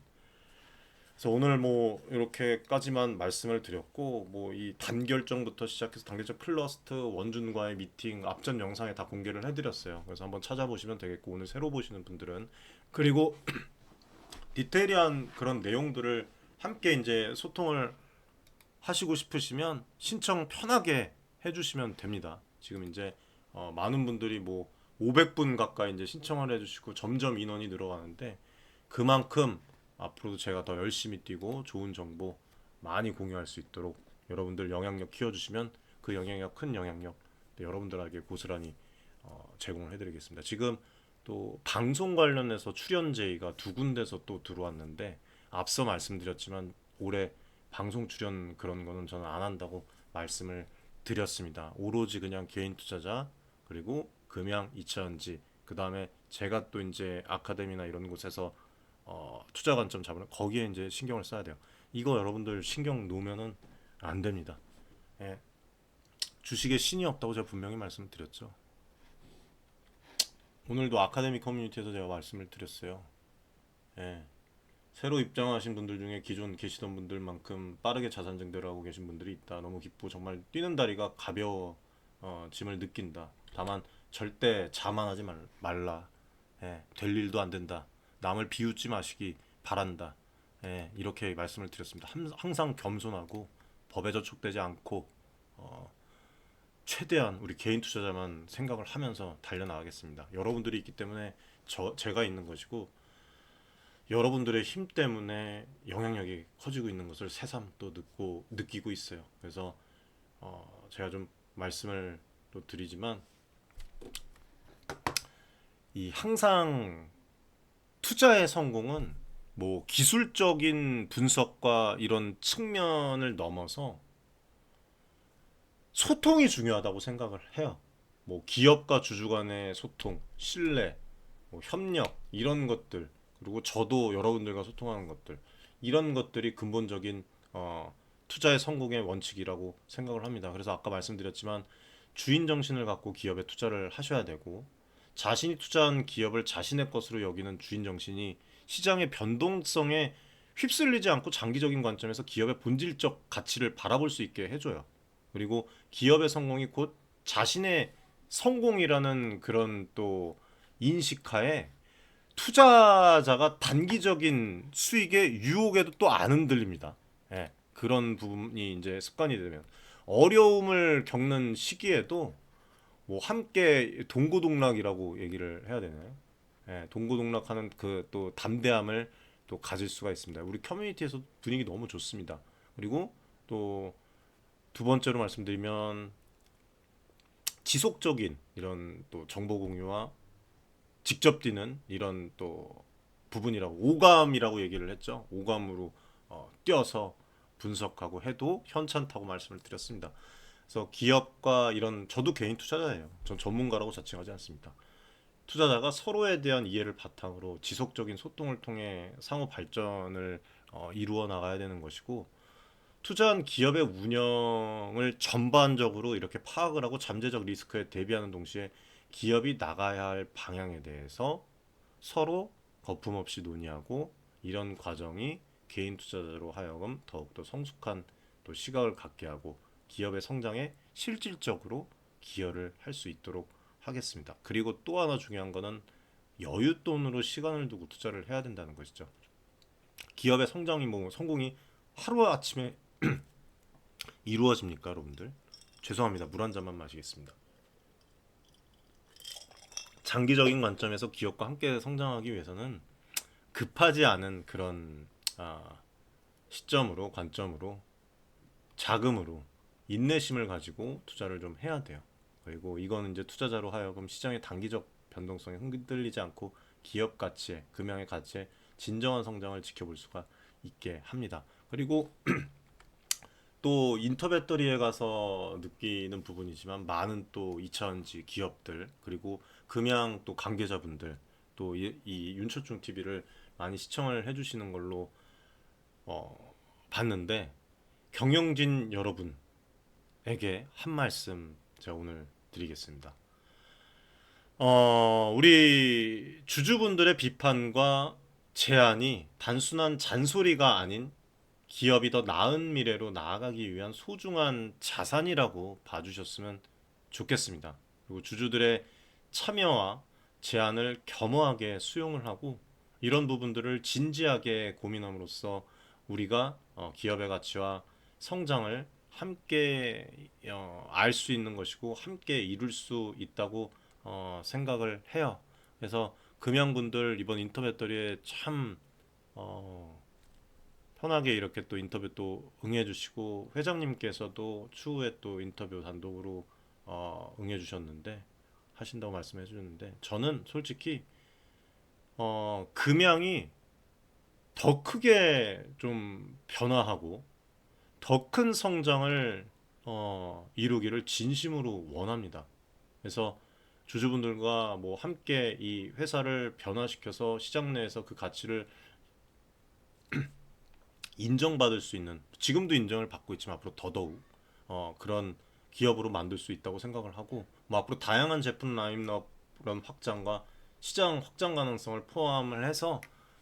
그래서 오늘 뭐 이렇게까지만 말씀을 드렸고 뭐 이 단결정부터 시작해서 단결정 클러스트 원준과의 미팅 앞전 영상에 다 공개를 해드렸어요. 그래서 한번 찾아보시면 되겠고 오늘 새로 보시는 분들은 그리고 디테일한 그런 내용들을 함께 이제 소통을 하시고 싶으시면 신청 편하게 해주시면 됩니다. 지금 이제 많은 분들이 뭐 500분 가까이 이제 신청을 해주시고 점점 인원이 늘어가는데 그만큼 앞으로도 제가 더 열심히 뛰고 좋은 정보 많이 공유할 수 있도록 여러분들 영향력 키워주시면 그 영향력 큰 영향력 여러분들에게 고스란히 제공을 해드리겠습니다. 지금 또 방송 관련해서 출연 제의가 2군데서 또 들어왔는데 앞서 말씀드렸지만 올해 방송 출연 그런 거는 저는 안 한다고 말씀을 드렸습니다. 오로지 그냥 개인 투자자 그리고 금양 2차전지 그 다음에 제가 또 이제 아카데미나 이런 곳에서 투자 관점 잡으면 거기에 이제 신경을 써야 돼요. 이거 여러분들 신경 놓으면은 안 됩니다. 예. 주식에 신이 없다고 제가 분명히 말씀드렸죠. 오늘도 아카데미 커뮤니티에서 제가 말씀을 드렸어요. 예. 새로 입장하신 분들 중에 기존 계시던 분들만큼 빠르게 자산 증대를 하고 계신 분들이 있다. 너무 기쁘고 정말 뛰는 다리가 가벼워짐을 느낀다. 다만 절대 자만하지 말라. 예. 될 일도 안 된다. 남을 비웃지 마시기 바란다. 예, 이렇게 말씀을 드렸습니다. 항상 겸손하고 법에 저촉되지 않고 최대한 우리 개인 투자자만 생각을 하면서 달려나가겠습니다. 여러분들이 있기 때문에 제가 있는 것이고 여러분들의 힘 때문에 영향력이 커지고 있는 것을 새삼 또 느끼고 있어요. 그래서 제가 좀 말씀을 또 드리지만 이 항상 투자의 성공은 뭐 기술적인 분석과 이런 측면을 넘어서 소통이 중요하다고 생각을 해요. 뭐 기업과 주주 간의 소통, 신뢰, 뭐 협력 이런 것들 그리고 저도 여러분들과 소통하는 것들 이런 것들이 근본적인 투자의 성공의 원칙이라고 생각을 합니다. 그래서 아까 말씀드렸지만 주인 정신을 갖고 기업에 투자를 하셔야 되고 자신이 투자한 기업을 자신의 것으로 여기는 주인 정신이 시장의 변동성에 휩쓸리지 않고 장기적인 관점에서 기업의 본질적 가치를 바라볼 수 있게 해줘요. 그리고 기업의 성공이 곧 자신의 성공이라는 그런 또 인식하에 투자자가 단기적인 수익의 유혹에도 또 안 흔들립니다. 예, 그런 부분이 이제 습관이 되면 어려움을 겪는 시기에도 뭐 함께 동고동락이라고 얘기를 해야 되나요? 예, 동고동락하는 그 또 담대함을 또 가질 수가 있습니다. 우리 커뮤니티에서 분위기 너무 좋습니다. 그리고 또 두 번째로 말씀드리면 지속적인 이런 또 정보 공유와 직접 뛰는 이런 또 부분이라고 오감이라고 얘기를 했죠. 오감으로 뛰어서 분석하고 해도 현찮다고 말씀을 드렸습니다. 그래서 기업과 이런 저도 개인 투자자예요. 전 전문가라고 자칭하지 않습니다. 투자자가 서로에 대한 이해를 바탕으로 지속적인 소통을 통해 상호 발전을 이루어 나가야 되는 것이고 투자한 기업의 운영을 전반적으로 이렇게 파악을 하고 잠재적 리스크에 대비하는 동시에 기업이 나가야 할 방향에 대해서 서로 거품없이 논의하고 이런 과정이 개인 투자자로 하여금 더욱더 성숙한 또 시각을 갖게 하고 기업의 성장에 실질적으로 기여를 할 수 있도록 하겠습니다. 그리고 또 하나 중요한 거는 여윳돈으로 시간을 두고 투자를 해야 된다는 것이죠. 기업의 성장이 뭐 성공이 하루아침에 이루어집니까, 여러분들? 죄송합니다. 물 한 잔만 마시겠습니다. 장기적인 관점에서 기업과 함께 성장하기 위해서는 급하지 않은 그런 시점으로 관점으로 자금으로 인내심을 가지고 투자를 좀 해야 돼요. 그리고 이거는 이제 투자자로 하여금 시장의 단기적 변동성에 흔들리지 않고 기업 가치에 금융의 가치에 진정한 성장을 지켜볼 수가 있게 합니다. 그리고 또 인터배터리에 가서 느끼는 부분이지만 많은 또 2차전지 기업들 그리고 금양 또 관계자분들 또 이 윤철중 TV를 많이 시청을 해주시는 걸로 봤는데 경영진 여러분에게 한 말씀 제가 오늘 드리겠습니다. 우리 주주분들의 비판과 제안이 단순한 잔소리가 아닌 기업이 더 나은 미래로 나아가기 위한 소중한 자산이라고 봐주셨으면 좋겠습니다. 그리고 주주들의 참여와 제안을 겸허하게 수용을 하고 이런 부분들을 진지하게 고민함으로써 우리가 기업의 가치와 성장을 함께 알 수 있는 것이고 함께 이룰 수 있다고 생각을 해요. 그래서 금양분들 이번 인터배터리에 참 편하게 이렇게 또 인터뷰 또 응해주시고 회장님께서도 추후에 또 인터뷰 단독으로 응해주셨는데 하신다고 말씀해 주셨는데 저는 솔직히 금양이 더 크게 좀 변화하고 더 큰 성장을 이루기를 진심으로 원합니다. 그래서 주주분들과 뭐 함께 이 회사를 변화시켜서 시장 내에서 그 가치를 인정받을 수 있는 지금도 인정을 받고 있지만 앞으로 더더욱 그런 기업으로 만들 수 있다고 생각을 하고 뭐 앞으로 다양한 제품 라인업 그런 확장과 시장 확장 가능성을 포함을 해서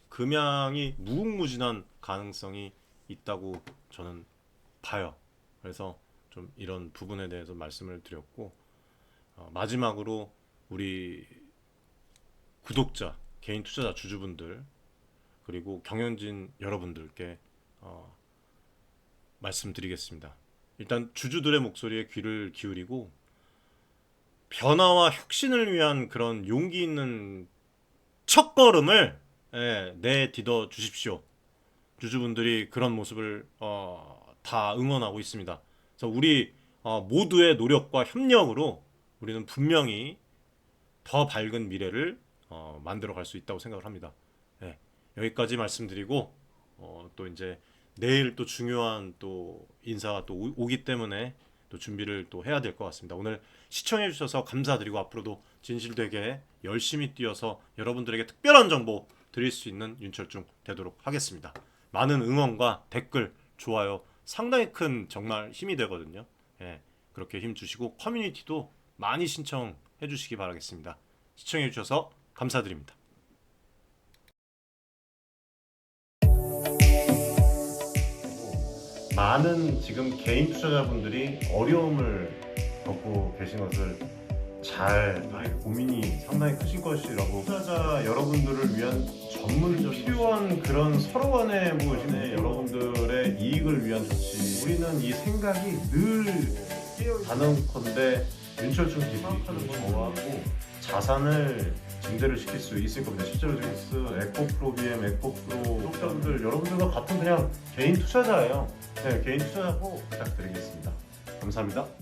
금양이 무궁무진한 가능성이 있다고 저는 봐요. 그래서 좀 이런 부분에 대해서 말씀을 드렸고 마지막으로 우리 구독자, 개인 투자자 주주분들 그리고 경영진 여러분들께 말씀드리겠습니다. 일단 주주들의 목소리에 귀를 기울이고 변화와 혁신을 위한 그런 용기 있는 첫걸음을 내딛어 주십시오. 주주분들이 그런 모습을 다 응원하고 있습니다. 그래서 우리 모두의 노력과 협력으로 우리는 분명히 더 밝은 미래를 만들어 갈 수 있다고 생각을 합니다. 여기까지 말씀드리고 또 이제 내일 또 중요한 또 인사가 또 오기 때문에 또 준비를 또 해야 될 것 같습니다. 오늘 시청해 주셔서 감사드리고 앞으로도 진실되게 열심히 뛰어서 여러분들에게 특별한 정보 드릴 수 있는 윤철중 되도록 하겠습니다. 많은 응원과 댓글, 좋아요 상당히 큰 정말 힘이 되거든요. 그렇게 힘 주시고 커뮤니티도 많이 신청해 주시기 바라겠습니다. 시청해 주셔서 감사드립니다. 많은 지금 개인 투자자분들이 어려움을 겪고 계신 것을 잘 고민이 상당히 크실 것이라고, 투자자 여러분들을 위한 전문적인 필요한 그런 서로 간의 여러분들의 이익을 위한 조치, 우리는 이 생각이 늘 단언컨대 윤철중 기획하는 저하고 자산을 증대를 시킬 수 있을 겁니다. 실제로 지금 에코프로 BM, 에코프로 구독자분들 여러분들과 같은 그냥 개인 투자자예요. 네, 개인 투자자고 부탁드리겠습니다. 감사합니다.